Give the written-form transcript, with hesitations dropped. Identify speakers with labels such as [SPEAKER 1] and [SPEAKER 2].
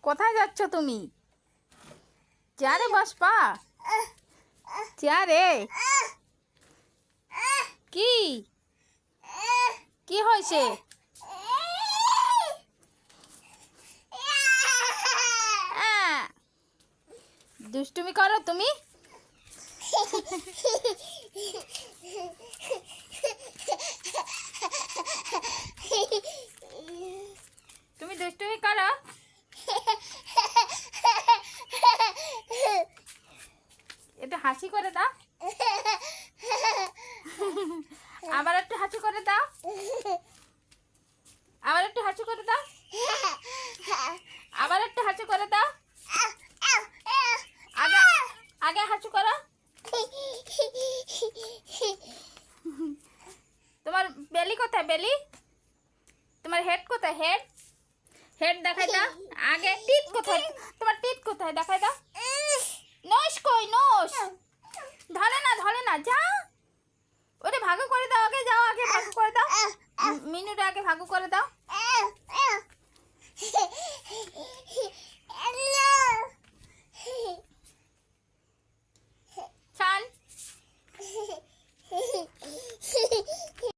[SPEAKER 1] কোথায় যাচ্ছ তুমি? চেয়ারে বসবা? চেয়ারে? কি কি হয়েছে? দুষ্টুমি করো তুমি? তুমি দুষ্টুমি করো? একটু হাসি করে দাও। আবার একটু হাসি করে দাও। আবার একটু হাসি করে দাও। আবার একটু হাসি করে দাও। আগে আগে হাসি করো। তোমার বেলি কোথায়? বেলি? তোমার হেড কোথায়? হেড হেড দেখাই দাও। আগে টিপ কোথায়? তোমার টিপ কোথায় দেখাই দাও। নোস কই? নোস ধরে না যা। ওরে ভাগু করে দাও। আগে যাও, আগে ভাগু করে দাও। মিনুরে আগে ভাগু করে দাও।